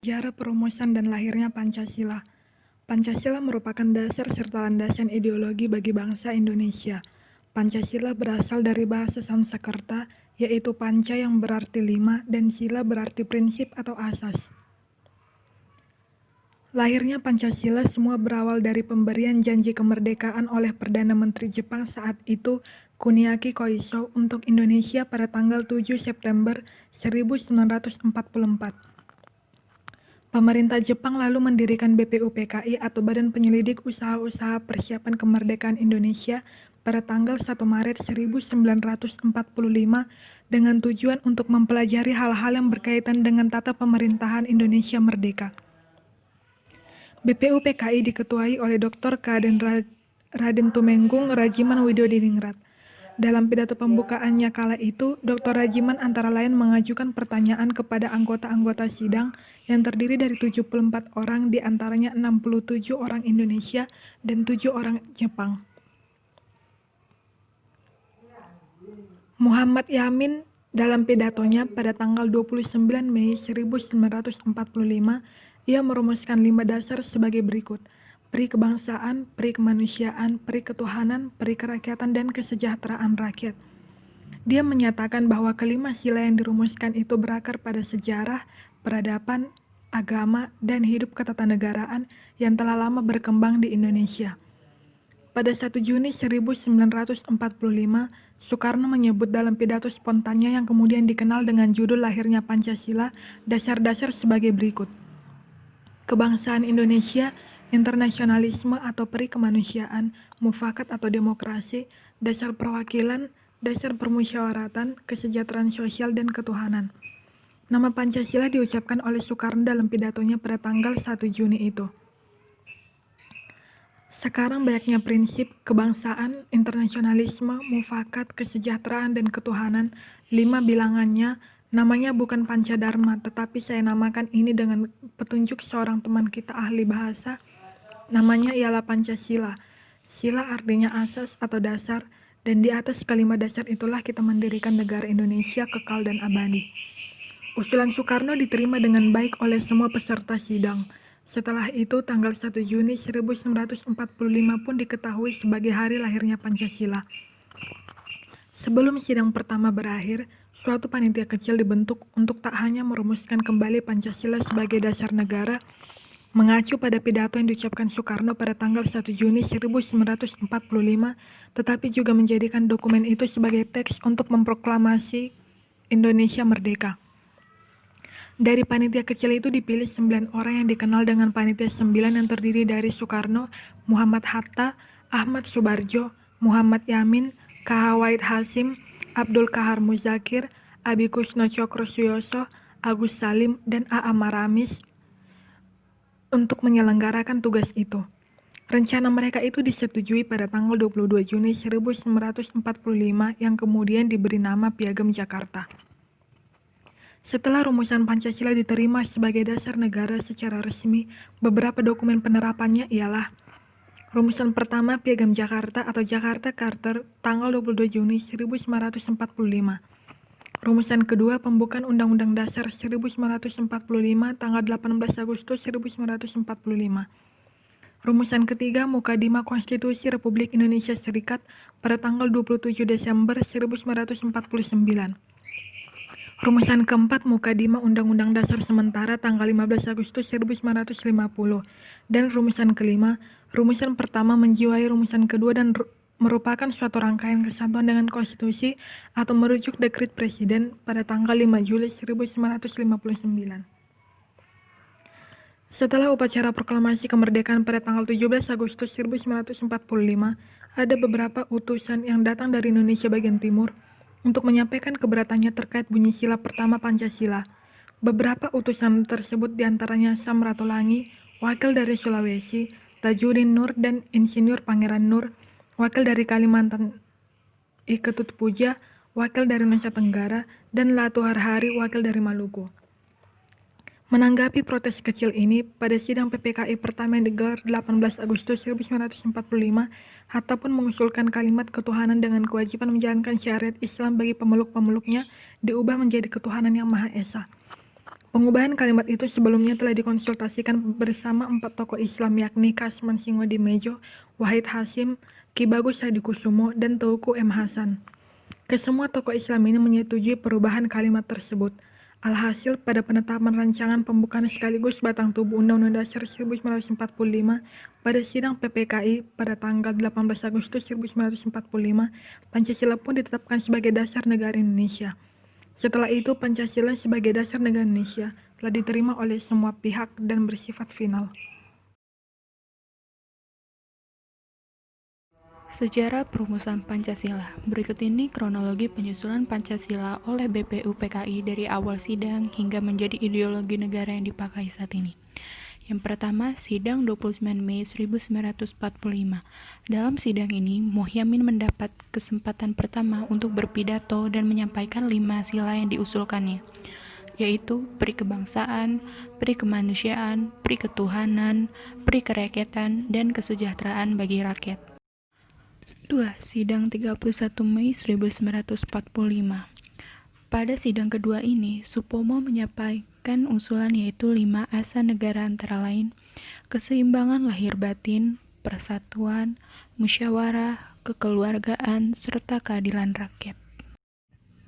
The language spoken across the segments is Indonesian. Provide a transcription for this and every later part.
Sejarah perumusan dan lahirnya Pancasila. Pancasila merupakan dasar serta landasan ideologi bagi bangsa Indonesia. Pancasila berasal dari bahasa Sanskerta, yaitu panca yang berarti lima dan sila berarti prinsip atau asas. Lahirnya Pancasila semua berawal dari pemberian janji kemerdekaan oleh Perdana Menteri Jepang saat itu, Kuniaki Koiso, untuk Indonesia pada tanggal 7 September 1944. Pemerintah Jepang lalu mendirikan BPUPKI atau Badan Penyelidik Usaha-Usaha Persiapan Kemerdekaan Indonesia pada tanggal 1 Maret 1945 dengan tujuan untuk mempelajari hal-hal yang berkaitan dengan tata pemerintahan Indonesia merdeka. BPUPKI diketuai oleh Dr. Raden Tumenggung Rajiman Widodiningrat. Dalam pidato pembukaannya kala itu, Dr. Rajiman antara lain mengajukan pertanyaan kepada anggota-anggota sidang yang terdiri dari 74 orang, di antaranya 67 orang Indonesia dan 7 orang Jepang. Muhammad Yamin dalam pidatonya pada tanggal 29 Mei 1945, ia merumuskan 5 dasar sebagai berikut: peri kebangsaan, peri kemanusiaan, peri ketuhanan, peri kerakyatan, dan kesejahteraan rakyat. Dia menyatakan bahwa kelima sila yang dirumuskan itu berakar pada sejarah, peradaban, agama, dan hidup ketatanegaraan yang telah lama berkembang di Indonesia. Pada 1 Juni 1945, Soekarno menyebut dalam pidato spontannya yang kemudian dikenal dengan judul lahirnya Pancasila, dasar-dasar sebagai berikut: kebangsaan Indonesia, internasionalisme atau peri kemanusiaan, mufakat atau demokrasi, dasar perwakilan, dasar permusyawaratan, kesejahteraan sosial, dan ketuhanan. Nama Pancasila diucapkan oleh Soekarno dalam pidatonya pada tanggal 1 Juni itu. Sekarang banyaknya prinsip kebangsaan, internasionalisme, mufakat, kesejahteraan, dan ketuhanan, 5 bilangannya. Namanya bukan Pancadharma, tetapi saya namakan ini dengan petunjuk seorang teman kita ahli bahasa. Namanya ialah Pancasila. Sila artinya asas atau dasar, dan di atas kalimat dasar itulah kita mendirikan negara Indonesia kekal dan abadi. Usulan Soekarno diterima dengan baik oleh semua peserta sidang. Setelah itu, tanggal 1 Juni 1945 pun diketahui sebagai hari lahirnya Pancasila. Sebelum sidang pertama berakhir, suatu panitia kecil dibentuk untuk tak hanya merumuskan kembali Pancasila sebagai dasar negara, mengacu pada pidato yang diucapkan Soekarno pada tanggal 1 Juni 1945, tetapi juga menjadikan dokumen itu sebagai teks untuk memproklamasi Indonesia merdeka. Dari panitia kecil itu dipilih 9 orang yang dikenal dengan panitia 9 yang terdiri dari Soekarno, Muhammad Hatta, Ahmad Subarjo, Muhammad Yamin, K.H. Wahid Hasyim, Abdul Qahar Muzakir, Abi Kusno Cokro Suyoso, Agus Salim, dan A.A. Maramis untuk menyelenggarakan tugas itu. Rencana mereka itu disetujui pada tanggal 22 Juni 1945 yang kemudian diberi nama Piagam Jakarta. Setelah rumusan Pancasila diterima sebagai dasar negara secara resmi, beberapa dokumen penerapannya ialah: rumusan pertama Piagam Jakarta atau Jakarta Charter tanggal 22 Juni 1945. Rumusan kedua Pembukaan Undang-Undang Dasar 1945 tanggal 18 Agustus 1945. Rumusan ketiga Mukadimah Konstitusi Republik Indonesia Serikat pada tanggal 27 Desember 1949. Rumusan keempat Mukadimah Undang-Undang Dasar Sementara tanggal 15 Agustus 1950. Dan rumusan kelima, rumusan pertama menjiwai rumusan kedua dan merupakan suatu rangkaian kesatuan dengan konstitusi atau merujuk dekret presiden pada tanggal 5 Juli 1959. Setelah upacara proklamasi kemerdekaan pada tanggal 17 Agustus 1945, ada beberapa utusan yang datang dari Indonesia bagian timur untuk menyampaikan keberatannya terkait bunyi sila pertama Pancasila. Beberapa utusan tersebut diantaranya Sam Ratulangi, wakil dari Sulawesi, Tajudin Nur dan Insinyur Pangeran Nur, wakil dari Kalimantan Iketut Puja, wakil dari Nusa Tenggara, dan Latu Harhari, wakil dari Maluku. Menanggapi protes kecil ini, pada sidang PPKI pertama yang digelar 18 Agustus 1945, Hatta pun mengusulkan kalimat ketuhanan dengan kewajiban menjalankan syariat Islam bagi pemeluk-pemeluknya diubah menjadi ketuhanan yang Maha Esa. Pengubahan kalimat itu sebelumnya telah dikonsultasikan bersama 4 tokoh Islam yakni Kasman Singodimedjo, Wahid Hasyim, Ki Bagus Hadikusumo, dan Teuku M. Hasan. Kesemua tokoh Islam ini menyetujui perubahan kalimat tersebut. Alhasil, pada penetapan rancangan pembukaan sekaligus batang tubuh Undang-Undang Dasar 1945 pada sidang PPKI pada tanggal 18 Agustus 1945, Pancasila pun ditetapkan sebagai dasar negara Indonesia. Setelah itu, Pancasila sebagai dasar negara Indonesia telah diterima oleh semua pihak dan bersifat final. Sejarah perumusan Pancasila. Berikut ini kronologi penyusunan Pancasila oleh BPUPKI dari awal sidang hingga menjadi ideologi negara yang dipakai saat ini. Yang pertama, sidang 29 Mei 1945. Dalam sidang ini, Muhyamin mendapat kesempatan pertama untuk berpidato dan menyampaikan 5 sila yang diusulkannya, yaitu pri kebangsaan, pri kemanusiaan, pri ketuhanan, pri kerakyatan, dan kesejahteraan bagi rakyat. 2. Sidang 31 Mei 1945. Pada sidang kedua ini, Supomo menyampaikan usulan yaitu 5 asa negara antara lain, keseimbangan lahir batin, persatuan, musyawarah, kekeluargaan, serta keadilan rakyat.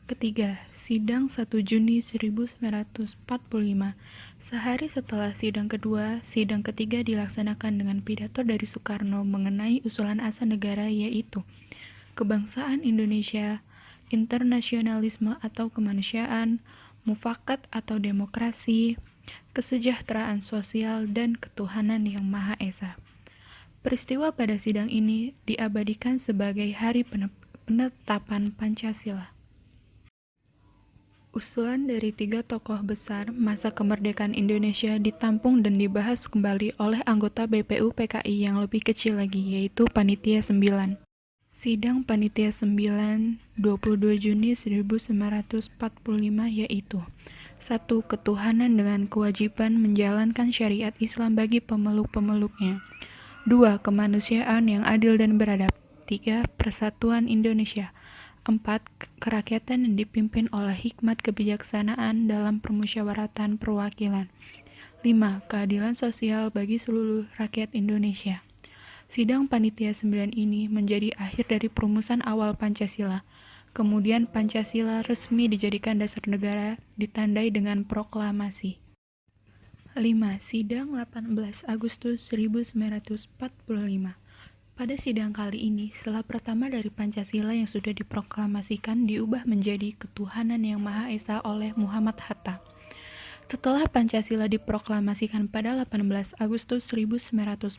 Ketiga, sidang 1 Juni 1945. Sehari setelah sidang kedua, sidang ketiga dilaksanakan dengan pidato dari Soekarno mengenai usulan asa negara yaitu kebangsaan Indonesia, internasionalisme atau kemanusiaan, mufakat atau demokrasi, kesejahteraan sosial, dan ketuhanan yang Maha Esa. Peristiwa pada sidang ini diabadikan sebagai Hari Penetapan Pancasila. Usulan dari 3 tokoh besar masa kemerdekaan Indonesia ditampung dan dibahas kembali oleh anggota BPUPKI yang lebih kecil lagi, yaitu Panitia 9. Sidang Panitia 9, 22 Juni 1945 yaitu 1. Ketuhanan dengan kewajiban menjalankan syariat Islam bagi pemeluk-pemeluknya. 2. Kemanusiaan yang adil dan beradab. 3. Persatuan Indonesia. 4. Kerakyatan yang dipimpin oleh hikmat kebijaksanaan dalam permusyawaratan perwakilan. 5. Keadilan sosial bagi seluruh rakyat Indonesia. Sidang Panitia 9 ini menjadi akhir dari perumusan awal Pancasila. Kemudian Pancasila resmi dijadikan dasar negara, ditandai dengan proklamasi. 5. Sidang 18 Agustus 1945. Pada sidang kali ini, sila pertama dari Pancasila yang sudah diproklamasikan diubah menjadi ketuhanan yang Maha Esa oleh Muhammad Hatta. Setelah Pancasila diproklamasikan pada 18 Agustus 1945,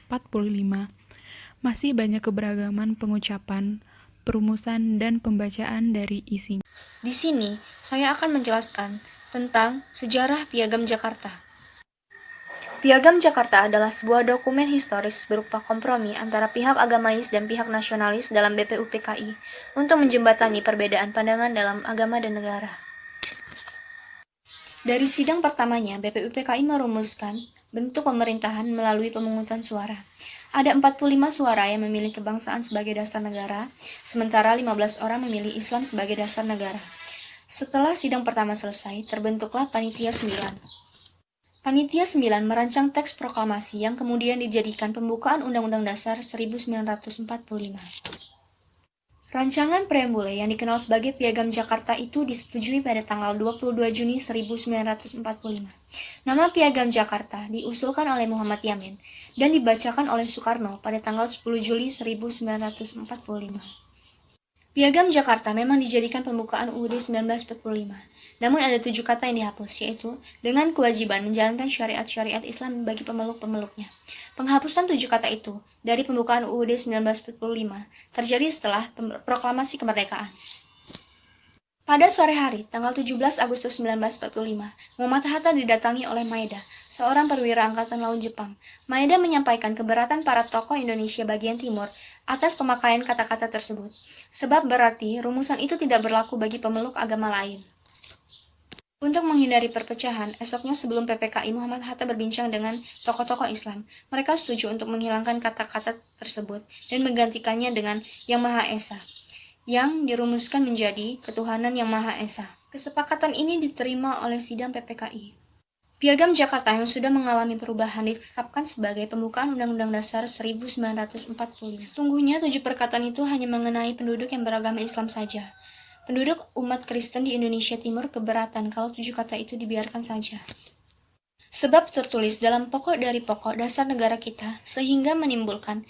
masih banyak keberagaman pengucapan, perumusan, dan pembacaan dari isinya. Di sini, saya akan menjelaskan tentang sejarah Piagam Jakarta. Piagam Jakarta adalah sebuah dokumen historis berupa kompromi antara pihak agamais dan pihak nasionalis dalam BPUPKI untuk menjembatani perbedaan pandangan dalam agama dan negara. Dari sidang pertamanya, BPUPKI merumuskan bentuk pemerintahan melalui pemungutan suara. Ada 45 suara yang memilih kebangsaan sebagai dasar negara, sementara 15 orang memilih Islam sebagai dasar negara. Setelah sidang pertama selesai, terbentuklah Panitia 9. Panitia 9 merancang teks proklamasi yang kemudian dijadikan pembukaan Undang-Undang Dasar 1945. Rancangan preambule yang dikenal sebagai Piagam Jakarta itu disetujui pada tanggal 22 Juni 1945. Nama Piagam Jakarta diusulkan oleh Muhammad Yamin dan dibacakan oleh Soekarno pada tanggal 10 Juli 1945. Piagam Jakarta memang dijadikan pembukaan UUD 1945. Namun ada 7 kata yang dihapus, yaitu dengan kewajiban menjalankan syariat-syariat Islam bagi pemeluk-pemeluknya. Penghapusan 7 kata itu dari pembukaan UUD 1945 terjadi setelah proklamasi kemerdekaan. Pada sore hari, tanggal 17 Agustus 1945, Muhammad Hatta didatangi oleh Maeda, seorang perwira Angkatan Laut Jepang. Maeda menyampaikan keberatan para tokoh Indonesia bagian timur atas pemakaian kata-kata tersebut, sebab berarti rumusan itu tidak berlaku bagi pemeluk agama lain. Untuk menghindari perpecahan, esoknya sebelum PPKI, Muhammad Hatta berbincang dengan tokoh-tokoh Islam. Mereka setuju untuk menghilangkan kata-kata tersebut dan menggantikannya dengan Yang Maha Esa, yang dirumuskan menjadi Ketuhanan Yang Maha Esa. Kesepakatan ini diterima oleh sidang PPKI. Piagam Jakarta yang sudah mengalami perubahan ditetapkan sebagai pembukaan Undang-Undang Dasar 1945. Sesungguhnya 7 perkataan itu hanya mengenai penduduk yang beragama Islam saja. Penduduk umat Kristen di Indonesia Timur keberatan kalau 7 kata itu dibiarkan saja. Sebab tertulis dalam pokok dari pokok dasar negara kita, sehingga menimbulkan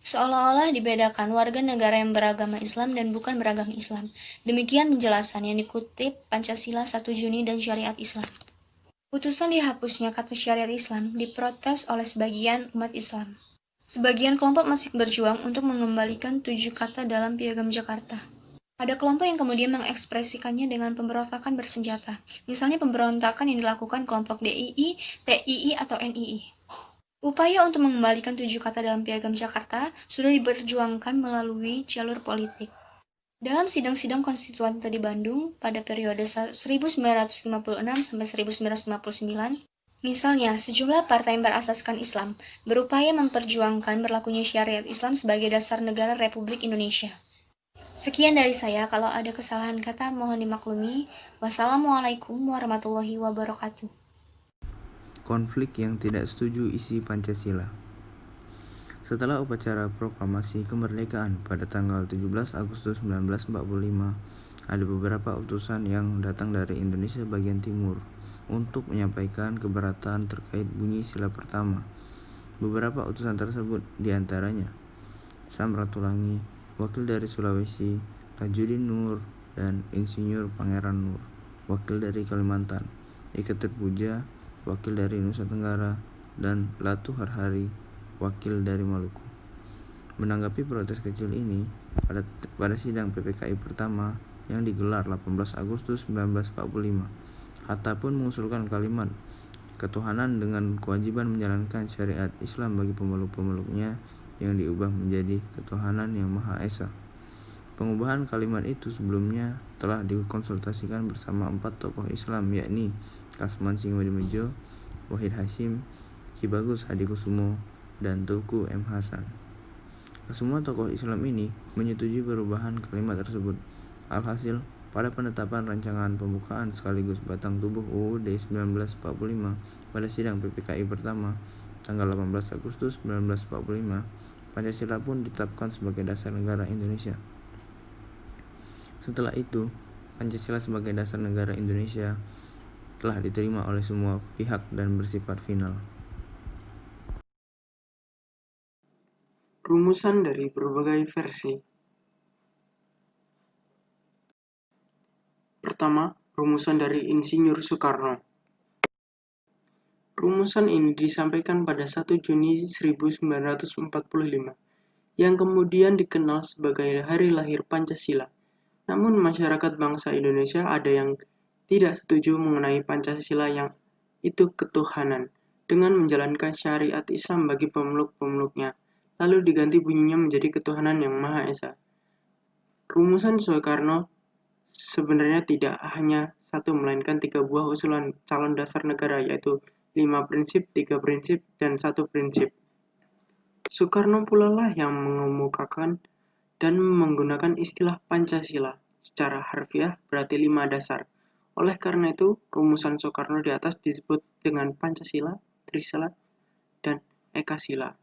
seolah-olah dibedakan warga negara yang beragama Islam dan bukan beragama Islam. Demikian penjelasan yang dikutip Pancasila 1 Juni dan Syariat Islam. Putusan dihapusnya kata syariat Islam diprotes oleh sebagian umat Islam. Sebagian kelompok masih berjuang untuk mengembalikan 7 kata dalam Piagam Jakarta. Ada kelompok yang kemudian mengekspresikannya dengan pemberontakan bersenjata. Misalnya pemberontakan yang dilakukan kelompok DII, TII, atau NII. Upaya untuk mengembalikan 7 kata dalam Piagam Jakarta sudah diperjuangkan melalui jalur politik. Dalam sidang-sidang konstituante di Bandung pada periode 1956 sampai 1959, misalnya sejumlah partai yang berasaskan Islam berupaya memperjuangkan berlakunya syariat Islam sebagai dasar negara Republik Indonesia. Sekian dari saya, kalau ada kesalahan kata mohon dimaklumi. Wassalamualaikum warahmatullahi wabarakatuh. Konflik yang tidak setuju isi Pancasila. Setelah upacara proklamasi kemerdekaan pada tanggal 17 Agustus 1945, ada beberapa utusan yang datang dari Indonesia bagian timur untuk menyampaikan keberatan terkait bunyi sila pertama. Beberapa utusan tersebut diantaranya Samratulangi, wakil dari Sulawesi, Tajudin Nur, dan Insinyur Pangeran Nur, wakil dari Kalimantan, Iketer Puja, wakil dari Nusa Tenggara, dan Latu Harhari, wakil dari Maluku. Menanggapi protes kecil ini, pada sidang PPKI pertama yang digelar 18 Agustus 1945, Hatta pun mengusulkan kalimat ketuhanan dengan kewajiban menjalankan syariat Islam bagi pemeluk-pemeluknya yang diubah menjadi ketuhanan yang Maha Esa. Pengubahan kalimat itu sebelumnya telah dikonsultasikan bersama 4 tokoh Islam, yakni Kasman Singodimejo, Wahid Hasyim, Ki Bagus Hadikusumo, dan Tuku M. Hasan. Semua tokoh Islam ini menyetujui perubahan kalimat tersebut. Alhasil, pada penetapan rancangan pembukaan sekaligus batang tubuh UUD 1945 pada sidang PPKI pertama, tanggal 18 Agustus 1945, Pancasila pun ditetapkan sebagai dasar negara Indonesia. Setelah itu, Pancasila sebagai dasar negara Indonesia telah diterima oleh semua pihak dan bersifat final. Rumusan dari berbagai versi. Pertama, rumusan dari Insinyur Soekarno. Rumusan ini disampaikan pada 1 Juni 1945, yang kemudian dikenal sebagai hari lahir Pancasila. Namun masyarakat bangsa Indonesia ada yang tidak setuju mengenai Pancasila yang itu ketuhanan, dengan menjalankan syariat Islam bagi pemeluk-pemeluknya, lalu diganti bunyinya menjadi ketuhanan yang Maha Esa. Rumusan Soekarno sebenarnya tidak hanya satu, melainkan 3 buah usulan calon dasar negara, yaitu 5 prinsip, 3 prinsip, dan 1 prinsip. Soekarno pula lah yang mengemukakan dan menggunakan istilah Pancasila. Secara harfiah berarti 5 dasar. Oleh karena itu, rumusan Soekarno di atas disebut dengan Pancasila, Trisila, dan Ekasila.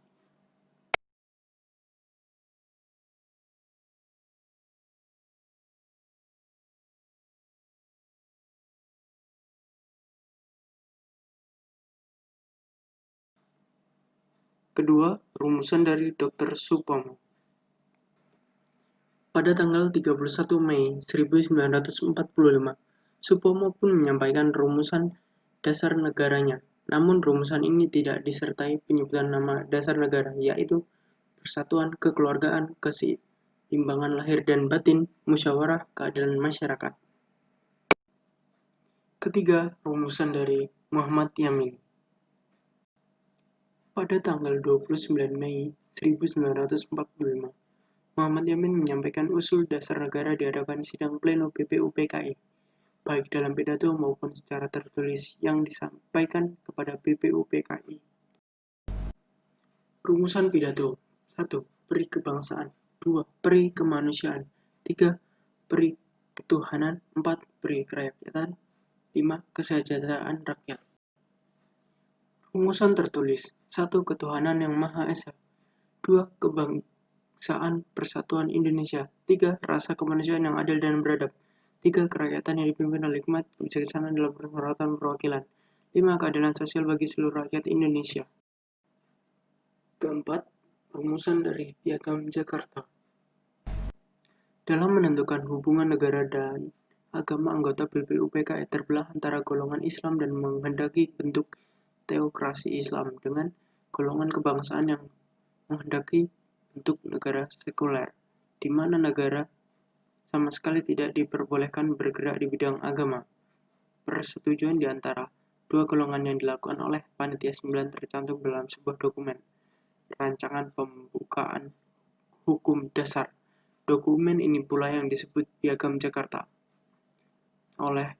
Kedua, rumusan dari Dr. Supomo. Pada tanggal 31 Mei 1945, Supomo pun menyampaikan rumusan dasar negaranya. Namun rumusan ini tidak disertai penyebutan nama dasar negara, yaitu persatuan, kekeluargaan, keseimbangan lahir dan batin, musyawarah, keadilan masyarakat. Ketiga, rumusan dari Muhammad Yamin. Pada tanggal 29 Mei 1945, Muhammad Yamin menyampaikan usul dasar negara di hadapan sidang pleno BPU PKI, baik dalam pidato maupun secara tertulis yang disampaikan kepada BPU PKI. Rumusan pidato: 1. Peri kebangsaan, 2. Peri kemanusiaan, 3. Peri ketuhanan, 4. Peri kerakyatan, 5. Kesejahteraan rakyat. Rumusan tertulis: 1. Ketuhanan yang Maha Esa. 2. Kebangsaan Persatuan Indonesia. 3. Rasa kemanusiaan yang adil dan beradab. 3. Kerakyatan yang dipimpin oleh hikmat kebijaksanaan dalam perseratan perwakilan. 5. Keadilan sosial bagi seluruh rakyat Indonesia. Keempat, rumusan dari Piagam Jakarta. Dalam menentukan hubungan negara dan agama, anggota BPUPKI terbelah antara golongan Islam dan menghendaki bentuk teokrasi Islam dengan golongan kebangsaan yang menghendaki bentuk negara sekuler, di mana negara sama sekali tidak diperbolehkan bergerak di bidang agama. Persetujuan di antara dua golongan yang dilakukan oleh Panitia 9 tercantum dalam sebuah dokumen, Rancangan Pembukaan Hukum Dasar. Dokumen ini pula yang disebut Piagam Jakarta oleh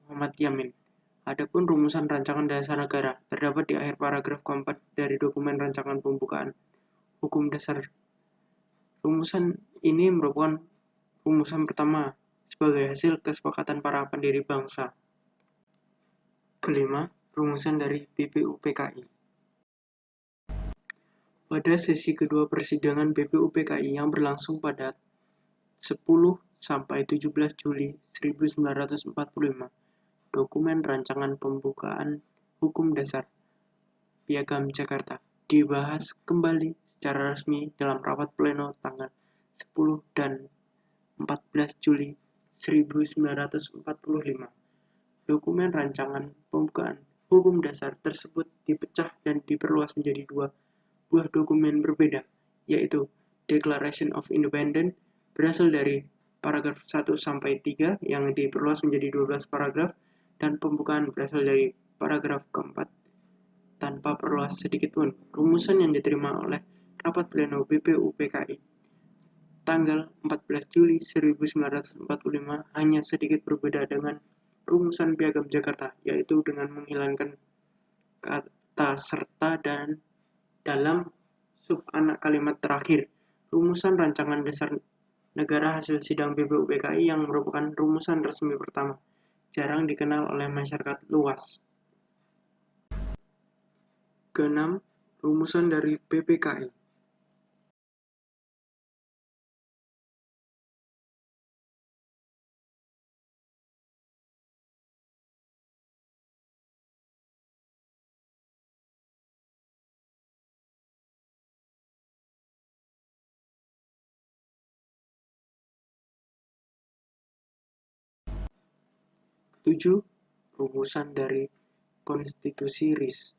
Muhammad Yamin. Adapun rumusan rancangan dasar negara terdapat di akhir paragraf keempat dari dokumen Rancangan Pembukaan Hukum Dasar. Rumusan ini merupakan rumusan pertama sebagai hasil kesepakatan para pendiri bangsa. Kelima, rumusan dari BPUPKI. Pada sesi kedua persidangan BPUPKI yang berlangsung pada 10 sampai 17 Juli 1945, dokumen Rancangan Pembukaan Hukum Dasar Piagam Jakarta dibahas kembali secara resmi dalam rapat pleno tanggal 10 dan 14 Juli 1945. Dokumen Rancangan Pembukaan Hukum Dasar tersebut dipecah dan diperluas menjadi dua buah dokumen berbeda, yaitu Declaration of Independence berasal dari paragraf 1 sampai 3 yang diperluas menjadi 12 paragraf, dan pembukaan berasal dari paragraf keempat tanpa perluas sedikit pun. Rumusan yang diterima oleh rapat pleno BPUPKI tanggal 14 Juli 1945 hanya sedikit berbeda dengan rumusan Piagam Jakarta, yaitu dengan menghilangkan kata serta dan dalam sub-anak kalimat terakhir. Rumusan Rancangan Dasar Negara hasil sidang BPUPKI yang merupakan rumusan resmi pertama, jarang dikenal oleh masyarakat luas. Keenam, rumusan dari PPKI. Tujuh, rumusan dari Konstitusi RIS.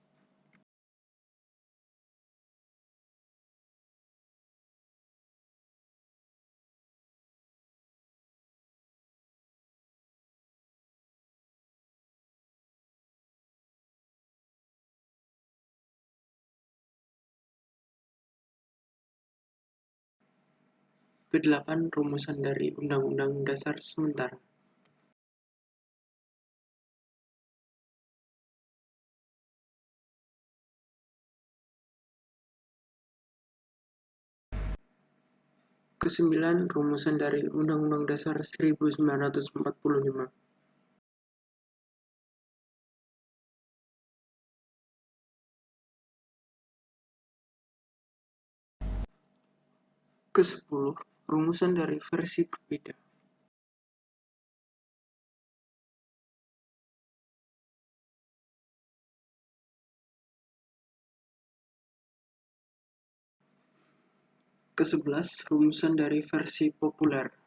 Kedelapan, rumusan dari Undang-Undang Dasar sementara. Kesembilan, rumusan dari Undang-Undang Dasar 1945. Kesepuluh, rumusan dari versi berbeda. Ke-11, rumusan dari versi populer.